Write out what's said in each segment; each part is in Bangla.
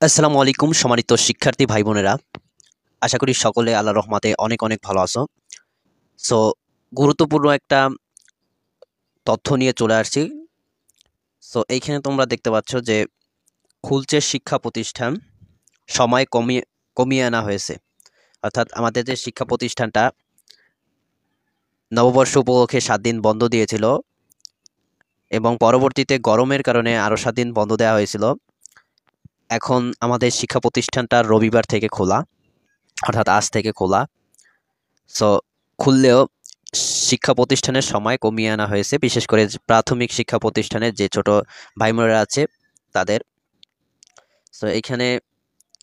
আসসালামু আলাইকুম সম্মানিত শিক্ষার্থী ভাই বোনেরা। আশা করি সকলে আল্লাহর রহমতে অনেক অনেক ভালো আছো। সো গুরুত্বপূর্ণ একটা তথ্য নিয়ে চলে আসছি। সো এইখানে তোমরা দেখতে পাচ্ছ যে খুলছে শিক্ষা প্রতিষ্ঠান, সময় কমিয়ে কমিয়ে আনা হয়েছে। অর্থাৎ আমাদের যে শিক্ষা প্রতিষ্ঠানটা নববর্ষ উপলক্ষে 7 দিন বন্ধ দিয়েছিল এবং পরবর্তীতে গরমের কারণে আরও 7 দিন বন্ধ দেওয়া হয়েছিল। এখন আমাদের শিক্ষা প্রতিষ্ঠানটা রবিবার থেকে খোলা, অর্থাৎ আজ থেকে খোলা। সো খুললেও শিক্ষা প্রতিষ্ঠানের সময় কমিয়ে আনা হয়েছে, বিশেষ করে প্রাথমিক শিক্ষা প্রতিষ্ঠানের যে ছোট ভাই বোনেরা আছে তাদের। সো এখানে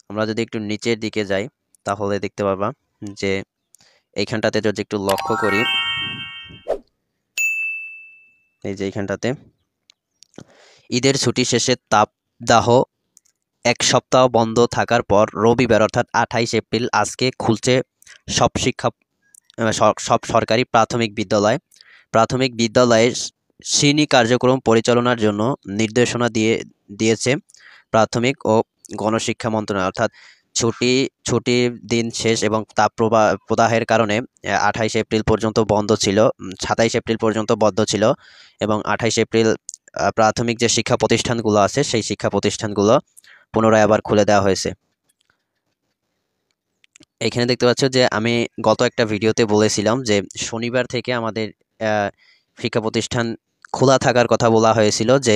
আমরা যদি একটু নিচের দিকে যাই তাহলে দেখতে পাবা যে এইখানটাতে যদি একটু লক্ষ্য করি, এই যে এইখানটাতে ঈদের ছুটি শেষে তাপদাহ 1 সপ্তাহ বন্ধ থাকার পর রবিবার অর্থাৎ 28 এপ্রিল আজকে খুলছে সব সব সরকারি প্রাথমিক বিদ্যালয়ে শ্রেণী কার্যক্রম পরিচালনার জন্য নির্দেশনা দিয়েছে প্রাথমিক ও গণশিক্ষা মন্ত্রণালয়। অর্থাৎ ছুটির দিন শেষ এবং প্রদাহের কারণে 28 এপ্রিল পর্যন্ত বন্ধ ছিল, 27 এপ্রিল পর্যন্ত বন্ধ ছিল এবং 28 এপ্রিল প্রাথমিক যে শিক্ষা প্রতিষ্ঠানগুলো আছে সেই শিক্ষা প্রতিষ্ঠানগুলো পুনরায় আবার খুলে দেওয়া হয়েছে। এখানে দেখতে পাচ্ছ যে আমি গত একটা ভিডিওতে বলেছিলাম যে শনিবার থেকে আমাদের শিক্ষা প্রতিষ্ঠান খোলা থাকার কথা বলা হয়েছিল, যে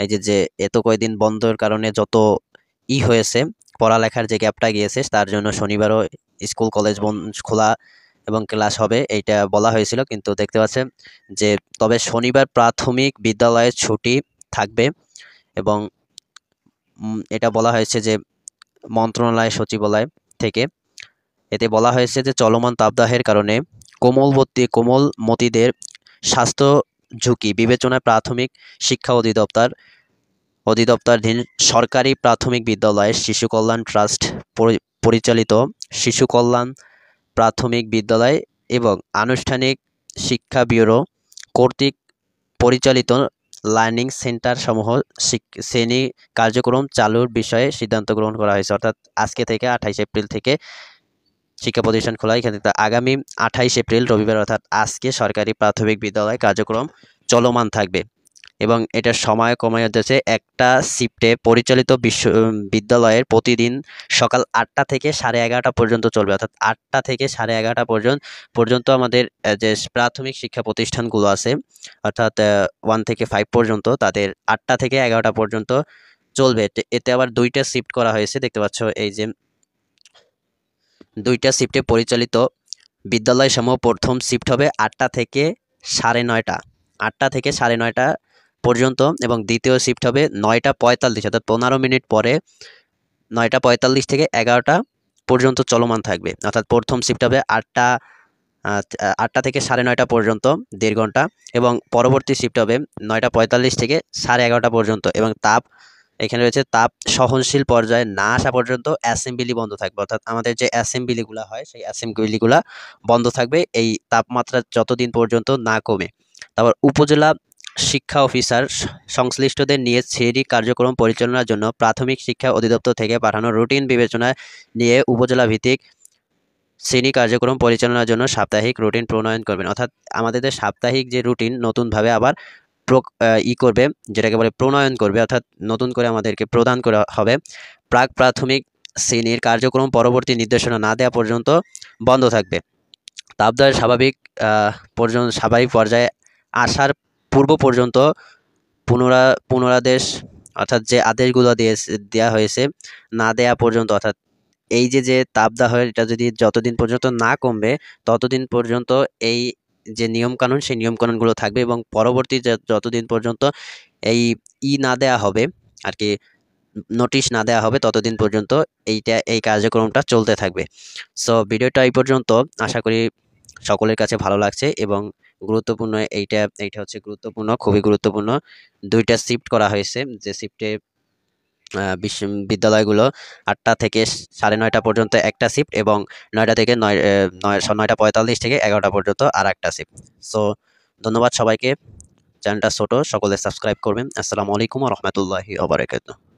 এই যে এত কয়দিন বন্ধের কারণে যত হয়েছে, পড়ালেখার যে গ্যাপটা গিয়েছে তার জন্য শনিবারও স্কুল কলেজ খোলা এবং ক্লাস হবে এইটা বলা হয়েছিল। কিন্তু দেখতে পাচ্ছেন যে তবে শনিবার প্রাথমিক বিদ্যালয়ের ছুটি থাকবে এবং এটা বলা হয়েছে যে মন্ত্রণালয় সচিবালয় থেকে। এতে বলা হয়েছে যে চলমান তাপদাহের কারণে কোমলমতিদের স্বাস্থ্য ঝুঁকি বিবেচনায় প্রাথমিক শিক্ষা অধিদপ্তরাধীন সরকারি প্রাথমিক বিদ্যালয়ের শিশু কল্যাণ ট্রাস্ট পরিচালিত শিশু কল্যাণ প্রাথমিক বিদ্যালয় এবং আনুষ্ঠানিক শিক্ষা ব্যুরো কর্তৃক পরিচালিত লার্নিং সেন্টার সমূহ শ্রেণী কার্যক্রম চালুর বিষয়ে সিদ্ধান্ত গ্রহণ করা হয়েছে। অর্থাৎ আজকে থেকে 28 এপ্রিল থেকে শিক্ষা প্রতিষ্ঠান খোলা। এখানে আগামী 28 এপ্রিল রবিবার অর্থাৎ আজকে সরকারি প্রাথমিক বিদ্যালয় কার্যক্রম চলমান থাকবে এবং এটার সময় কমানো যাচ্ছে। একটা শিফটে পরিচালিত বিদ্যালয়ের প্রতিদিন সকাল 8টা থেকে 11:30 পর্যন্ত চলবে। অর্থাৎ 8টা থেকে 11:30 পর্যন্ত আমাদের যে প্রাথমিক শিক্ষা প্রতিষ্ঠানগুলো আছে অর্থাৎ 1 থেকে 5 পর্যন্ত তাদের 8টা থেকে 11টা পর্যন্ত চলবে। এতে আবার 2টা শিফট করা হয়েছে, দেখতে পাচ্ছ এই যে 2টা শিফটে পরিচালিত বিদ্যালয়সমূহ প্রথম শিফট হবে 8টা থেকে 9:30, 8টা থেকে 9:30 পর্যন্ত এবং দ্বিতীয় শিফট হবে 9:45 অর্থাৎ 15 মিনিট পরে 9:45 থেকে 11টা পর্যন্ত চলমান থাকবে। অর্থাৎ প্রথম শিফট হবে 8টা থেকে 9:30 পর্যন্ত 1.5 ঘন্টা এবং পরবর্তী শিফট হবে 9:45 থেকে 11:30 পর্যন্ত এবং এখানে রয়েছে তাপ সহনশীল পর্যায়ে না আসা পর্যন্ত অ্যাসেম্বলি বন্ধ থাকবে। অর্থাৎ আমাদের যে অ্যাসেম্বলিগুলো হয় সেই অ্যাসেম্বলিগুলো বন্ধ থাকবে এই তাপমাত্রা যতদিন পর্যন্ত না কমে। তারপর উপজেলা শিক্ষা অফিসার সংশ্লিষ্টদের নিয়ে শ্রেণী কার্যক্রম পরিচালনার জন্য প্রাথমিক শিক্ষা অধিদপ্তর থেকে পাঠানো রুটিন বিবেচনায় নিয়ে উপজেলা ভিত্তিক শ্রেণী কার্যক্রম পরিচালনার জন্য সাপ্তাহিক রুটিন প্রণয়ন করবেন। অর্থাৎ আমাদের সাপ্তাহিক যে রুটিন নতুনভাবে আবার করবে, যেটাকে বলে প্রণয়ন করবে, অর্থাৎ নতুন করে আমাদেরকে প্রদান করা হবে। প্রাক প্রাথমিক শ্রেণীর কার্যক্রম পরবর্তী নির্দেশনা না দেওয়া পর্যন্ত বন্ধ থাকবে। তাপদাহের স্বাভাবিক পর্যায়ে আসার পূর্ব পর্যন্ত পুনরাদেশ অর্থাৎ যে আদেশগুলো দেওয়া হয়েছে না দেওয়া পর্যন্ত, অর্থাৎ এই যে তাপদাহ এটা যদি যতদিন পর্যন্ত না কমবে ততদিন পর্যন্ত এই যে নিয়মকানুন সেই নিয়মকানুনগুলো থাকবে এবং পরবর্তী যতদিন পর্যন্ত এই না দেয়া হবে আর কি, নোটিশ না দেওয়া হবে ততদিন পর্যন্ত এই কার্যক্রমটা চলতে থাকবে। সো ভিডিওটা এই পর্যন্ত, আশা করি সকলের কাছে ভালো লাগছে এবং গুরুত্বপূর্ণ। এইটা হচ্ছে গুরুত্বপূর্ণ, খুবই গুরুত্বপূর্ণ। 2টা শিফট করা হয়েছে, যে শিফটে বিদ্যালয়গুলো 8টা থেকে 9:30 পর্যন্ত একটা শিফট এবং 9টা থেকে 9:45 থেকে 11টা পর্যন্ত আর একটা শিফট। সো ধন্যবাদ সবাইকে। চ্যানেলটা ছোট, সকলে সাবস্ক্রাইব করবেন। আসসালামু আলাইকুম ওয়া রাহমাতুল্লাহি ওয়া বারাকাতুহু।